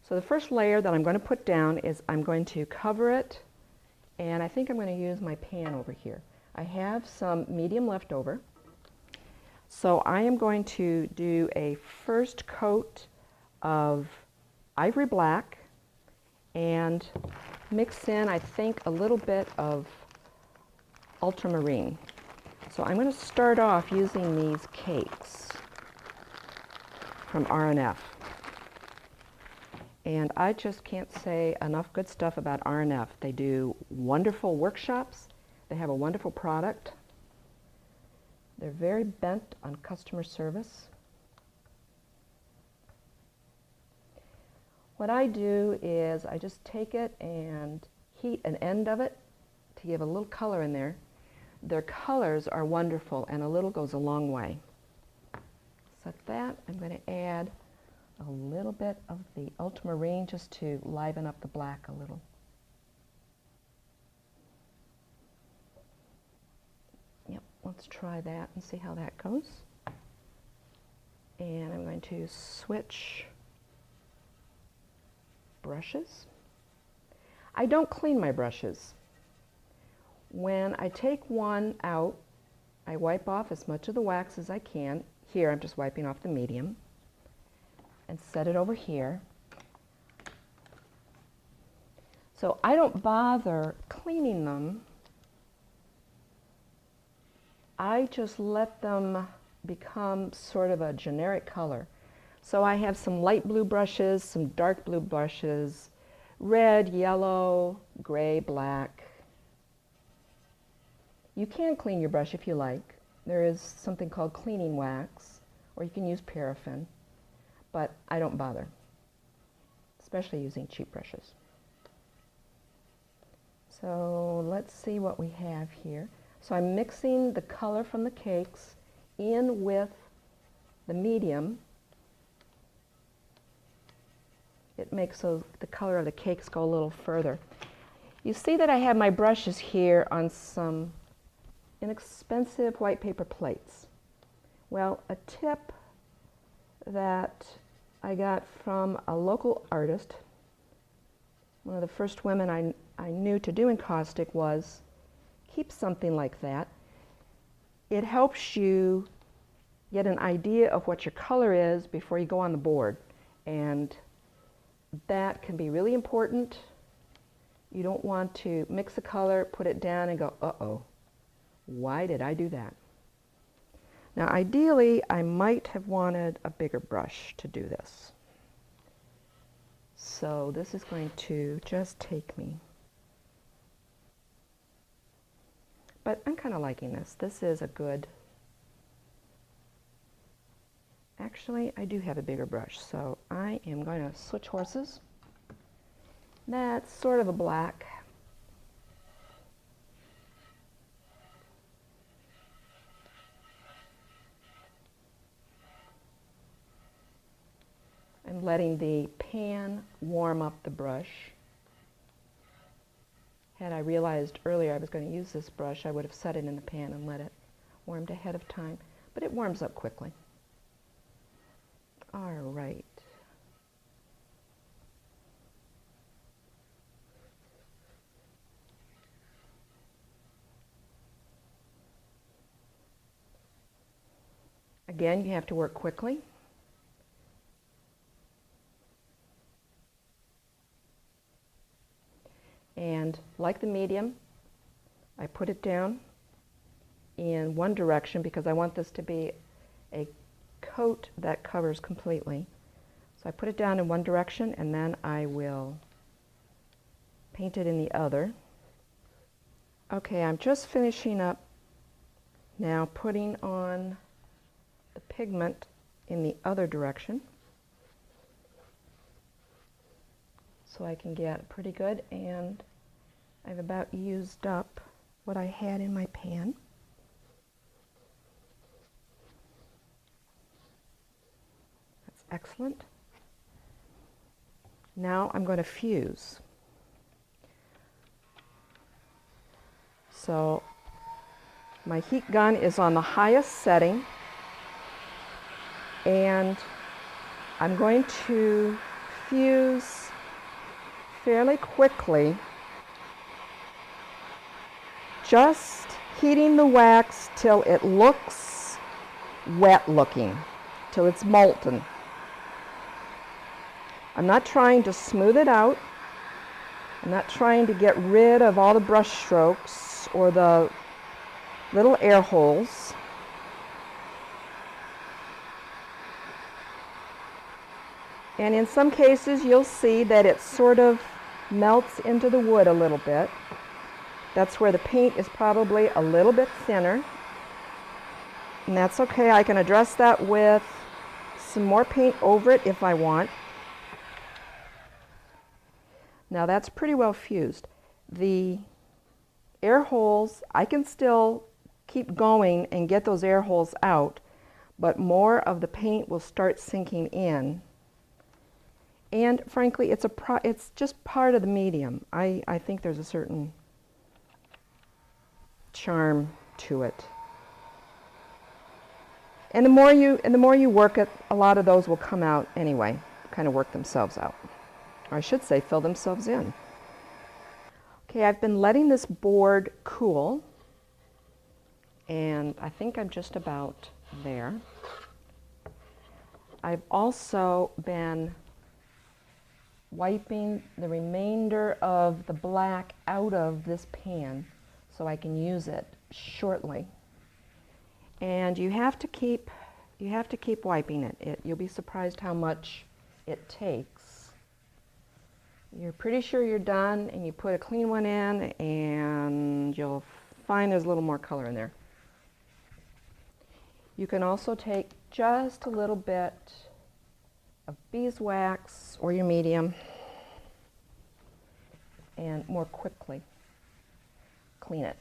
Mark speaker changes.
Speaker 1: So the first layer that I'm going to put down is I'm going to cover it, and I think I'm going to use my pan over here. I have some medium left over. So I am going to do a first coat of ivory black and mix in, I think, a little bit of ultramarine. So I'm going to start off using these cakes from R&F. And I just can't say enough good stuff about R&F. They do wonderful workshops. They have a wonderful product. They're very bent on customer service. What I do is I just take it and heat an end of it to give a little color in there. Their colors are wonderful, and a little goes a long way. So that I'm going to add a little bit of the ultramarine just to liven up the black a little. Yep, let's try that and see how that goes. And I'm going to switch brushes. I don't clean my brushes. When I take one out, I wipe off as much of the wax as I can. Here I'm just wiping off the medium and set it over here. So I don't bother cleaning them. I just let them become sort of a generic color. So I have some light blue brushes, some dark blue brushes, red, yellow, gray, black. You can clean your brush if you like. There is something called cleaning wax, or you can use paraffin, but I don't bother, especially using cheap brushes. So let's see what we have here. So I'm mixing the color from the cakes in with the medium. It makes the color of the cakes go a little further. You see that I have my brushes here on some inexpensive white paper plates. Well, a tip that I got from a local artist, one of the first women I knew to do encaustic, was keep something like that. It helps you get an idea of what your color is before you go on the board, and that can be really important. You don't want to mix a color, put it down, and go, uh-oh, why did I do that? Now, ideally, I might have wanted a bigger brush to do this. So this is going to just take me. But I'm kind of liking this. This is a good... Actually, I do have a bigger brush, so I am going to switch horses. That's sort of a black. I'm letting the pan warm up the brush. Had I realized earlier I was going to use this brush, I would have set it in the pan and let it warm ahead of time, but it warms up quickly. All right. Again, you have to work quickly. And like the medium, I put it down in one direction because I want this to be a coat that covers completely. So I put it down in one direction, and then I will paint it in the other. Okay, I'm just finishing up now putting on the pigment in the other direction so I can get pretty good, and I've about used up what I had in my pan. That's excellent. Now I'm going to fuse. So my heat gun is on the highest setting, and I'm going to fuse fairly quickly, just heating the wax till it looks wet looking, till it's molten. I'm not trying to smooth it out. I'm not trying to get rid of all the brush strokes or the little air holes. And in some cases you'll see that it sort of melts into the wood a little bit. That's where the paint is probably a little bit thinner. And that's okay. I can address that with some more paint over it if I want. Now that's pretty well fused. The air holes, I can still keep going and get those air holes out, but more of the paint will start sinking in. And frankly, it's just part of the medium. I think there's a certain charm to it. And the more you work it, a lot of those will come out anyway, kind of work themselves out. Or I should say, fill themselves in. Okay, I've been letting this board cool, and I think I'm just about there. I've also been wiping the remainder of the black out of this pan so I can use it shortly. And you have to keep wiping it. You'll be surprised how much it takes. You're pretty sure you're done, and you put a clean one in, and you'll find there's a little more color in there. You can also take just a little bit of beeswax or your medium and more quickly clean it.